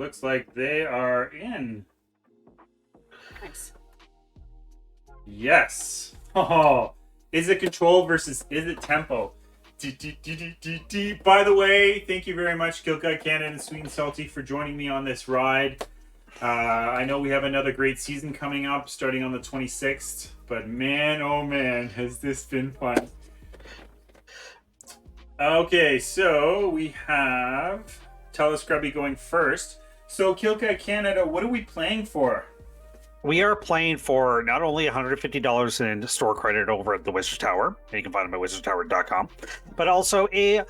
looks like they are in. Nice. Yes. Oh, is it control versus is it tempo? By the way, thank you very much, Kill Guy Cannon and Sweet and Salty, for joining me on this ride. I know we have another great season coming up starting on the 26th, but man, oh man, has this been fun. Okay, so we have Telescrubby going first. So, Kill Guy Canada, what are we playing for? We are playing for not only $150 in store credit over at the Wizard Tower, and you can find them at wizardtower.com, but also be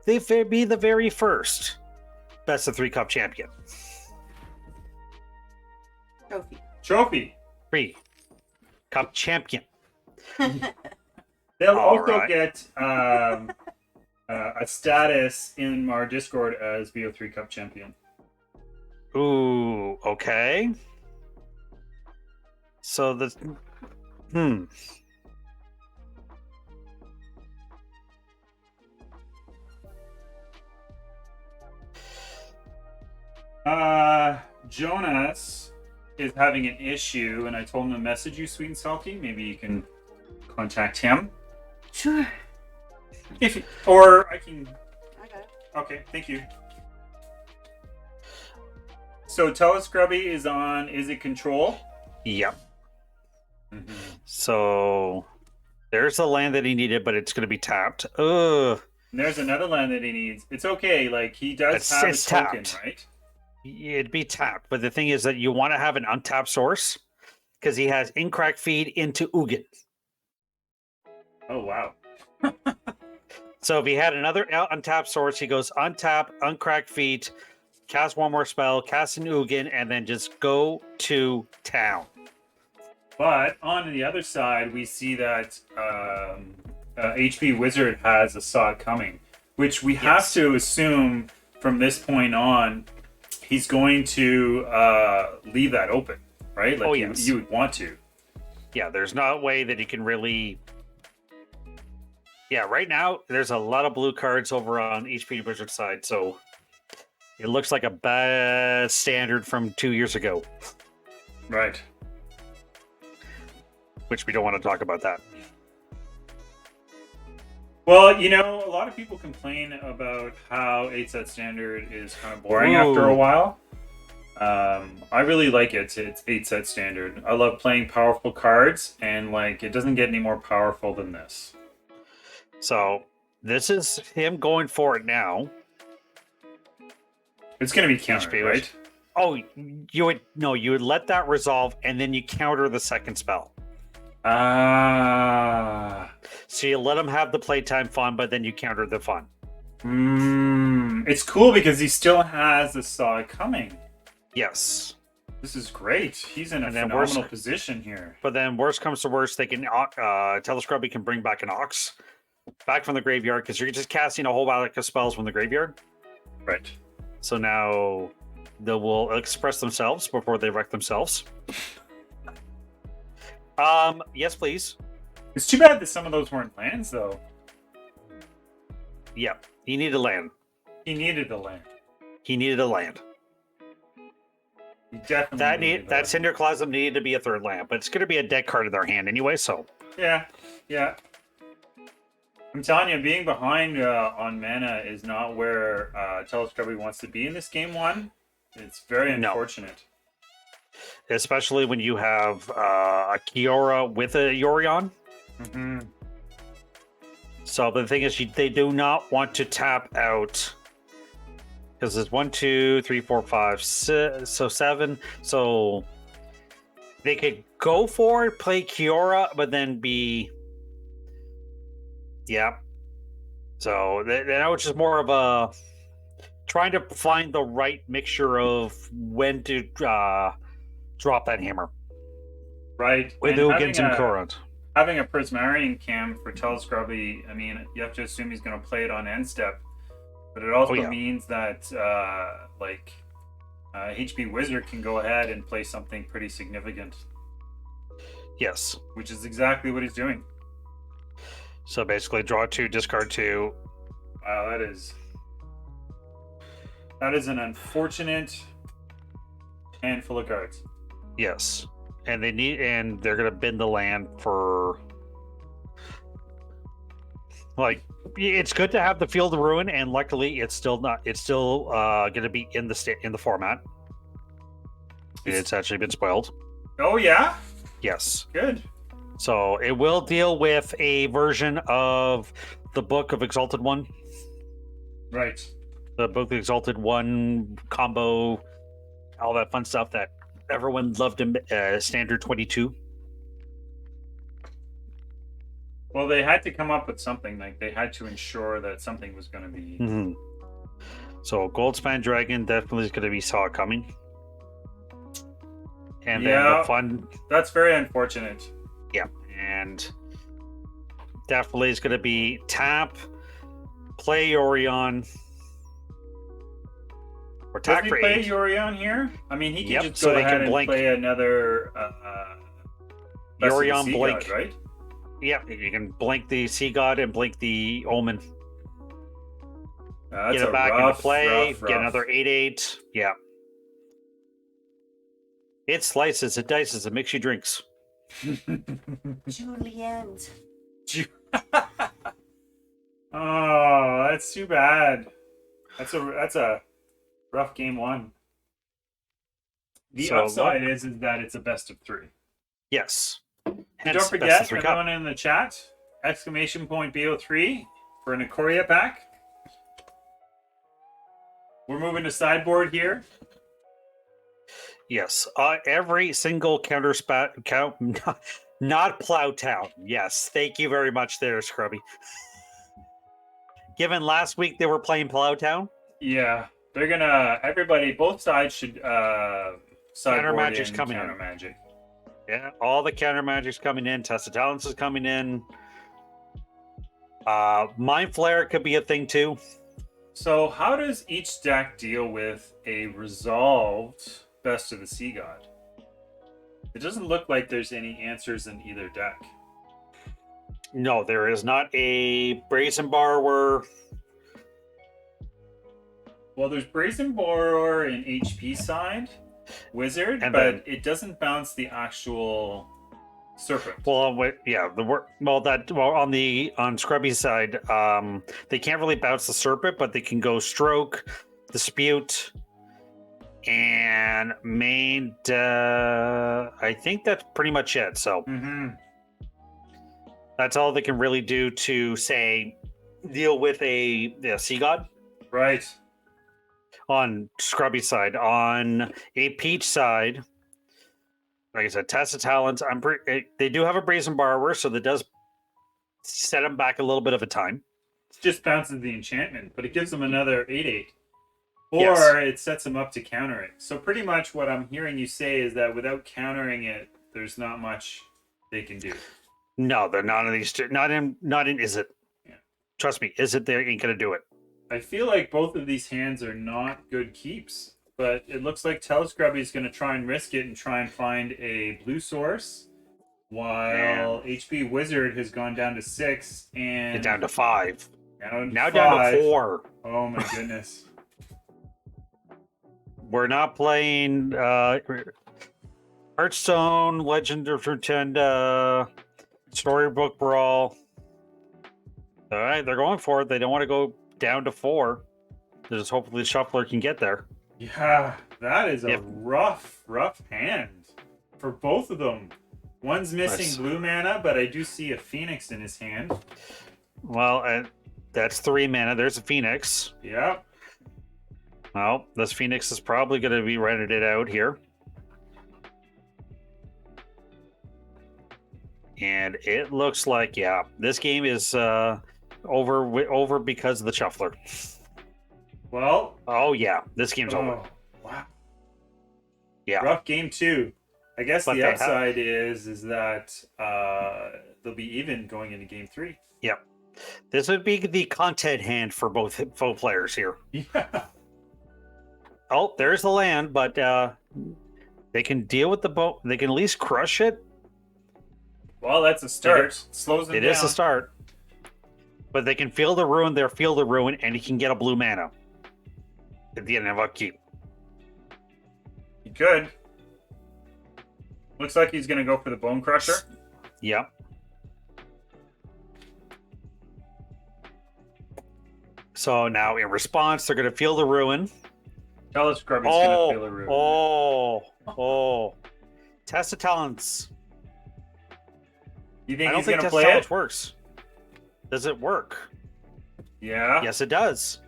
the very first Best of 3 Cup champion. Trophy. 3 Cup champion. They'll All also right. get a status in our Discord as BO3 Cup champion. Ooh, okay. So the Jonas is having an issue, and I told him to message you, Sweet and Salty. Maybe you can contact him. Sure. Or I can. I got it. Okay, thank you. So Telescrubby is on. Is it control? Yep. Mm-hmm. So there's the land that he needed, but it's going to be tapped. Ugh. And there's another land that he needs. It's okay. Like he does have a token, tapped. right? It'd be tapped, but the thing is that you want to have an untapped source because he has Incrack feed into Ugin. Oh wow. So if he had another untapped source, he goes untap, uncrack feed, cast one more spell, cast an Ugin, and then just go to town. But on the other side, we see that HP Wizard has a saw coming, which we have to assume from this point on, he's going to leave that open, right? Like you would want to. Yeah, there's no way that he can really... Yeah, right now, there's a lot of blue cards over on HP Wizard's side, so it looks like a bad standard from 2 years ago. Right. Which we don't want to talk about that. Well, you know, a lot of people complain about how 8-set standard is kind of boring after a while. I really like it. It's 8-set standard. I love playing powerful cards, and like it doesn't get any more powerful than this. So this is him going for it now. It's going to be countered, right? Oh, you would let that resolve, and then you counter the second spell. So you let him have the playtime fun, but then you counter the fun. It's cool because he still has the saw coming. Yes. This is great. He's in a phenomenal position here. But then worst comes to worst, they can Telescrubby can bring back an Ox back from the graveyard because you're just casting a whole lot of spells from the graveyard. Right. So now they will express themselves before they wreck themselves. Yes, please. It's too bad that some of those weren't lands, though. Yeah, he needed land. He needed a land. He needed a land. He definitely that Cinderclasm needed to be a third land, but it's going to be a deck card in their hand anyway, so... Yeah. I'm telling you, being behind on mana is not where Telescrubby wants to be in this game one. It's very unfortunate. Especially when you have a Kiora with a Yorion. Mm-hmm. So the thing is, they do not want to tap out... Because there's 1, 2, 3, 4, 5, 6, so 7. So they could go for it, play Kiora, but then be... Yeah. So that was just more of a... Trying to find the right mixture of when to drop that hammer. Right. With Ugins and Kurant. Having a Prismarian cam for Telescrubby, I mean, you have to assume he's going to play it on end step. But it also means that, HP Wizard can go ahead and play something pretty significant. Yes. Which is exactly what he's doing. So basically, draw 2, discard 2. Wow, that is an unfortunate And full of cards. Yes, and they're gonna bend the land for like. It's good to have the Field of Ruin, and luckily, it's still not. It's still gonna be in the format. It's actually been spoiled. Oh yeah, Yes, good. so it will deal with a version of the Book of Exalted One. Right. The Book of Exalted One combo, all that fun stuff that everyone loved in Standard 22. Well, they had to come up with something. Like they had to ensure that something was going to be. Mm-hmm. So Goldspan Dragon definitely is going to be saw it coming. And then the fun. That's very unfortunate. Yeah, and definitely is going to be tap, play Orion, or Does tap he for play 8. Yorion here? I mean, he can Yep, just so go they ahead can and blink. play another Best of the Yorion Sea blink. God, right? Yeah, you can blink the Sea God and blink the Omen. That's Get it a back rough, into play. rough. Get another 8/8. Yeah. It slices, it dices, it makes you drinks. Juliet. Oh, that's too bad. That's a rough game one. The upside is that it's a best of 3. Yes. And Hence, don't best forget, of 3 everyone cup. in the chat, exclamation point BO3 for an Ikoria pack. We're moving to sideboard here. Yes. Every single counter count, not Plowtown. Yes. Thank you very much there, Scrubby. Given last week they were playing Plowtown. Yeah. They're gonna both sides should sideboard Magic's in coming counter in. magic. Yeah, all the counter magic's coming in. Test of Talents is coming in. Mind Flare could be a thing too. So how does each deck deal with a resolved Best of the Sea God? It doesn't look like there's any answers in either deck. No, there is not a Brazen Borrower. Well, there's Brazen Borrower in HP side, Wizard, And but then- it doesn't bounce the actual Serpent. Well, yeah, on Scrubby's side, they can't really bounce the Serpent, but they can go Stroke, Dispute, and main. I think that's pretty much it. So that's all they can really do to say deal with a Sea God. Right. On Scrubby's side, on a Peach side. Like I said, Test of Talents. They do have a Brazen Borrower, so that does set them back a little bit of a time. It just bounces the enchantment, but it gives them another 8/8. Or Yes. it sets them up to counter it. So pretty much what I'm hearing you say is that without countering it, there's not much they can do. No, they're not in these two. Not in. Is it? Yeah. Trust me, is it? They ain't gonna do it. I feel like both of these hands are not good keeps, but it looks like Telescrubby is going to try and risk it and try and find a blue source, while HP Wizard has gone down to 6 and Get down to 5. Now five. down to 4. Oh my goodness! We're not playing Hearthstone, Legend of Rotunda, Storybook Brawl. All right, they're going for it. They don't want to go down to 4. Just hopefully the shuffler can get there. Yeah, that is a Yep. rough hand for both of them. One's missing Nice. blue mana, but I do see a Phoenix in his hand. Well, that's 3 mana. There's a Phoenix. Yep. Well, this Phoenix is probably going to be rented it out here. And it looks like, yeah, this game is over because of the shuffler. Well. Oh, yeah, this game's over. Oh, wow. Yeah. Rough game 2. I guess But the they upside is that they'll be even going into game 3. Yep. This would be the content hand for both players here. Yeah. Oh, there's the land, but they can deal with the boat. They can at least crush it. Well, that's a start. Slows them It down. is a start. But they can feel the ruin, and he can get a blue mana at the end of upkeep. Good. Looks like he's gonna go for the Bone Crusher. Yep. So now in response, they're going to feel the ruin. Telescrubby's gonna feel a ruin. Oh. Test of talents. You think I don't he's think gonna test play of talents it? works. Does it work? Yeah. Yes, it does.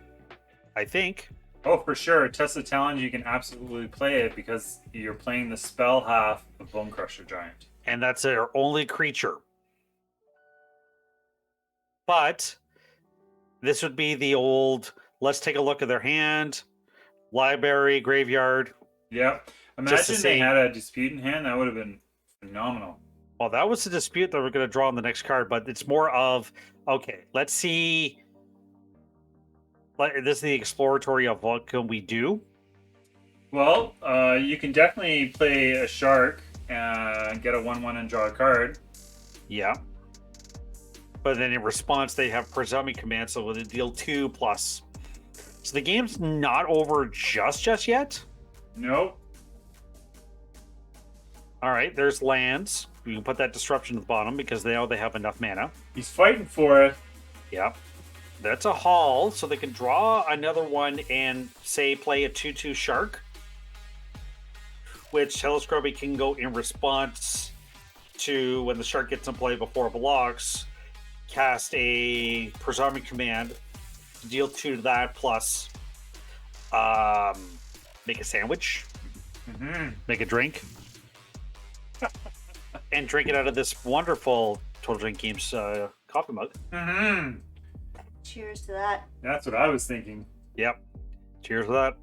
I think. Oh, for sure. Test the Talons, you can absolutely play it because you're playing the spell half of Bone Crusher Giant. And that's their only creature. But this would be the old, let's take a look at their hand, library, graveyard. Yep. Imagine they had a dispute in hand. That would have been phenomenal. Well, that was the dispute that we're going to draw on the next card, but it's more of, okay, let's see. This is the exploratory of what can we do. Well, you can definitely play a Shark and get a 1/1 and draw a card. Yeah. But then in response, they have Presuming Command, so with a deal 2+. So the game's not over just yet. Nope. All right, there's lands. You can put that Disruption at the bottom because they know they have enough mana. He's fighting for it. Yep. That's a haul, so they can draw another one and, say, play a 2/2 Shark, which Telescrubby can go in response to when the Shark gets in play before it blocks, cast a Presuming Command, deal 2 to that, plus make a sandwich, make a drink, and drink it out of this wonderful Total Drink Games coffee mug. Cheers to that. That's what I was thinking. Yep. Cheers for that.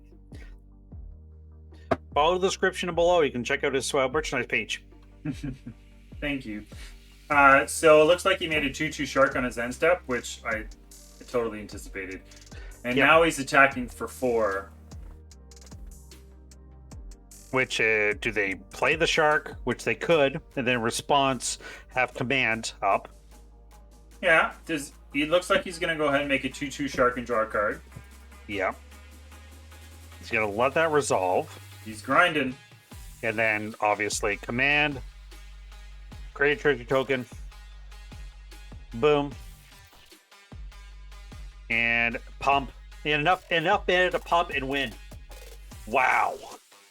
Follow the description below. You can check out his merchandise page. Thank you. So it looks like he made a 2/2 Shark on his end step, which I totally anticipated. And now he's attacking for 4. Which, do they play the Shark? Which they could, and then in response, have command up. Yeah, he looks like he's going to go ahead and make a 2/2 Shark and draw a card. Yeah. He's going to let that resolve. He's grinding. And then, obviously, command. Create a treasure token. Boom. And pump. Enough mana to pump and win. Wow.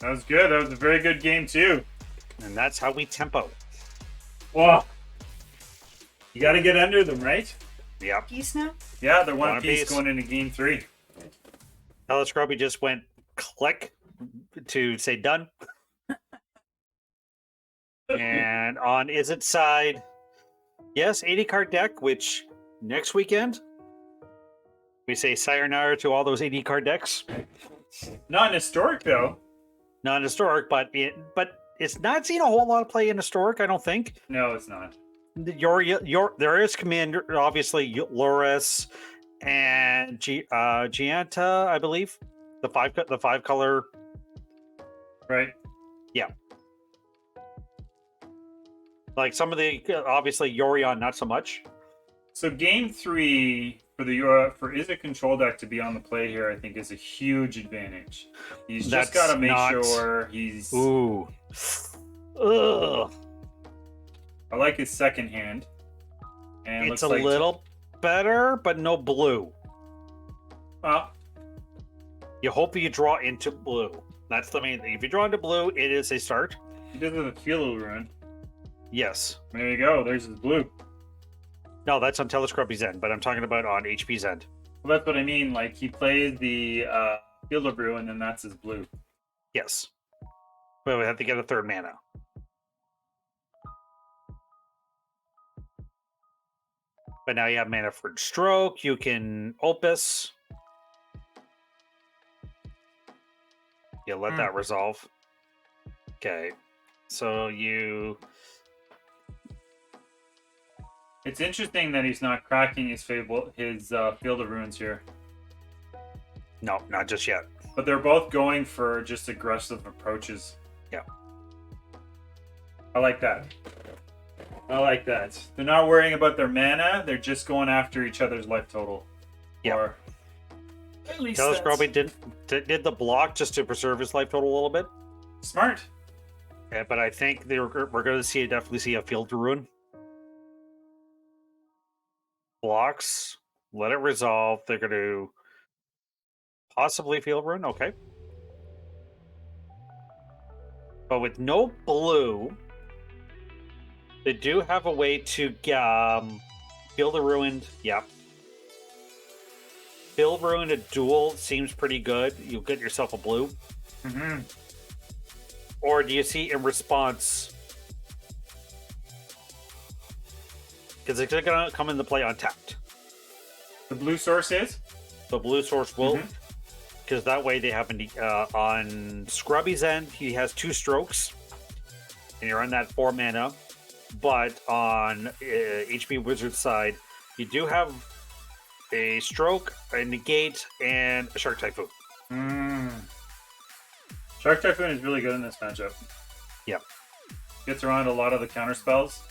That was good. That was a very good game, too. And that's how we tempo. Whoa. You got to get under them, right? Yep. Geese now? Yeah, they're one One piece apiece. going into game 3. Telescrubby just went click to say done. And on Izzet's side, yes, 80 card deck, which next weekend we say sayonara to all those 80 card decks. Not an historic, though. Non historic, but it's not seen a whole lot of play in historic, I don't think. No, it's not. There is Commander, obviously Loris and Gianta, I believe. The five color. Right. Yeah. Like some of the, obviously Yorion, not so much. So game 3 for Izzet control deck to be on the play here, I think, is a huge advantage. He's just got to make sure he's. Ooh. Ugh. I like his second hand. And It's looks a like, little better, but no blue. Well, You hope you draw into blue. That's the main thing. If you draw into blue, it is a start. he does have a Feel Rune. Yes. There you go. There's his blue. No, that's on Telescrubby's end, but I'm talking about on HP's end. Well, that's what I mean. Like, he plays the Field of Brew, and then that's his blue. Yes. But we have to get a third mana. But now you have mana for Stroke. You can Opus. You let that resolve. Okay. So you... It's interesting that he's not cracking his Field of Runes here. No, not just yet. But they're both going for just aggressive approaches. Yeah. I like that. I like that. They're not worrying about their mana. They're just going after each other's life total. Yeah. Or at least Telescrubby did the block just to preserve his life total a little bit. smart. Yeah, but I think we're going to definitely see a field to ruin. Blocks, let it resolve. They're going to possibly field ruin. Okay. But with no blue, they do have a way to field a ruined. Yeah. Field ruined a duel seems pretty good. You'll get yourself a blue. Mm-hmm. Or do you see in response? Because it's going to come into play untapped. The blue source is? The blue source will. Because that way they have on Scrubby's end, he has 2 strokes. And you're on that 4 mana. But on HP Wizard's side, you do have a stroke, a negate, and a Shark Typhoon. Shark Typhoon is really good in this matchup. Yep. Gets around a lot of the counter spells.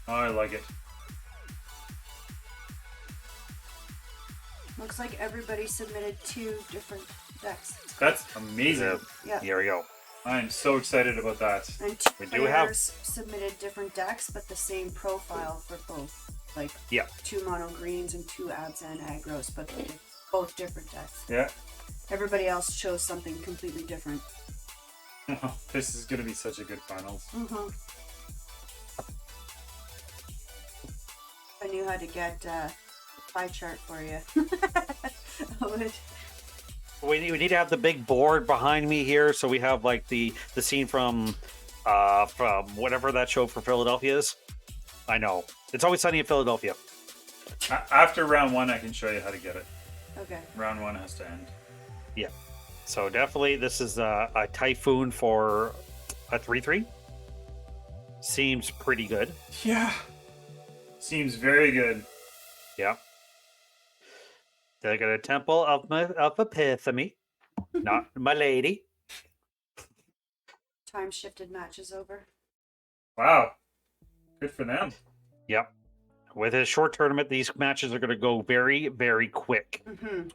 Oh, I like it. Looks like everybody submitted 2 different decks. That's amazing. Yeah. Here we go. I'm so excited about that. And 2 We do have- players submitted different decks, but the same profile for both. Like, Yeah. 2 mono greens and 2 abs and aggros, but they're both different decks. Yeah. Everybody else chose something completely different. This is going to be such a good finals. Mm-hmm. I knew how to get a pie chart for you. I would. We need to have the big board behind me here, so we have like the scene from whatever that show for Philadelphia is. I know it's always sunny in Philadelphia. After round 1, I can show you how to get it. Okay. Round 1 has to end. Yeah, so definitely this is a Typhoon for a 3/3. Seems pretty good. Yeah. Seems very good. Yeah. They got a Temple of Epiphany, not my lady. Time shifted match is over. Wow. Good for them. Yep. With a short tournament, these matches are going to go very, very quick. Mm-hmm.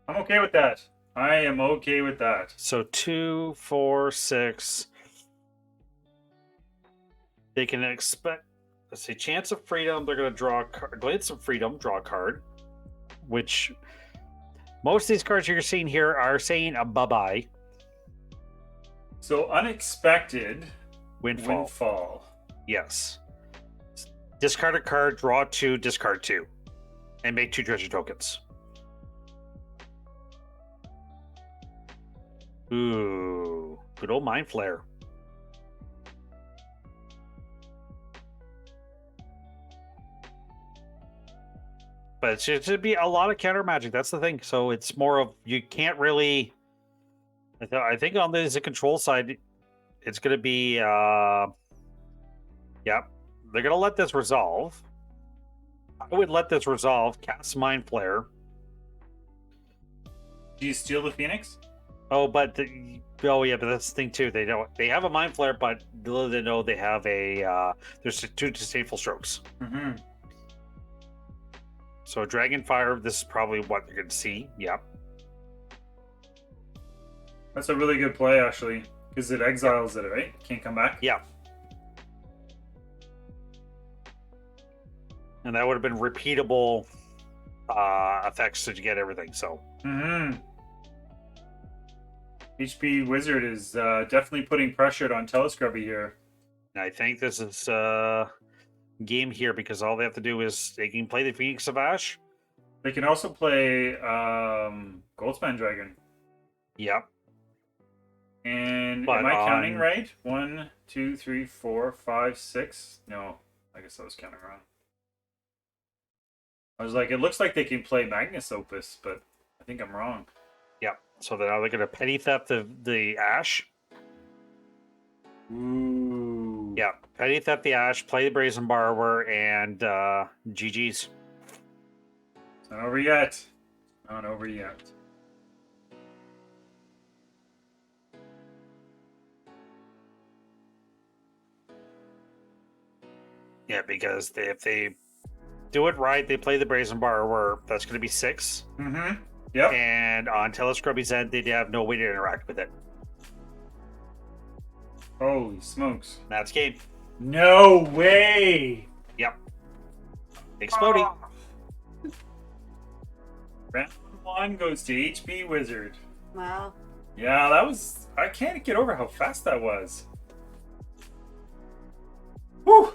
I'm okay with that. I am okay with that. So 2, 4, 6. They can expect, let's see, Chance of Freedom. They're going to draw a card. Glance of Freedom, draw a card. Which most of these cards you're seeing here are saying a bye-bye. So unexpected Windfall. Yes. Discard a card, draw 2, discard 2. And make 2 treasure tokens. Ooh, good old Mind Flare. But it should be a lot of counter magic. That's the thing. So it's more of, you can't really. I think on the control side, it's going to be. Yeah, they're going to let this resolve. I would let this resolve. Cast Mind Flare. Do you steal the Phoenix? Oh, but yeah, but that's the thing too. They have a Mind Flare, but little they know they have a. There's 2 disdainful strokes. Mm-hmm. So Dragonfire, this is probably what you're going to see. Yep. That's a really good play, actually, because it exiles it, right? Can't come back. Yeah. And that would have been repeatable effects to get everything. So. Mm-hmm. HP Wizard is definitely putting pressure on Telescrubby here. And I think this is game here because all they have to do is they can play the Phoenix of Ash. They can also play Goldspan Dragon. Yep. And But am I counting right? 1, 2, 3, 4, 5, 6. No, I guess I was counting wrong. I was like, it looks like they can play Magnus Opus, but I think I'm wrong. Yep. So now they're going to petty theft the Ash. Ooh. Yeah. Petty theft the Ash, play the Brazen Borrower, and GG's. It's not over yet. Not over yet. Yeah, because if they do it right, they play the Brazen Borrower, that's going to be 6. Mm-hmm. Yep. And on Telescrubby's end, they have no way to interact with it. Holy smokes. That's game. No way! Yep. Exploding. Round 1 goes to HB Wizard. Wow. Yeah, that was... I can't get over how fast that was. Whew!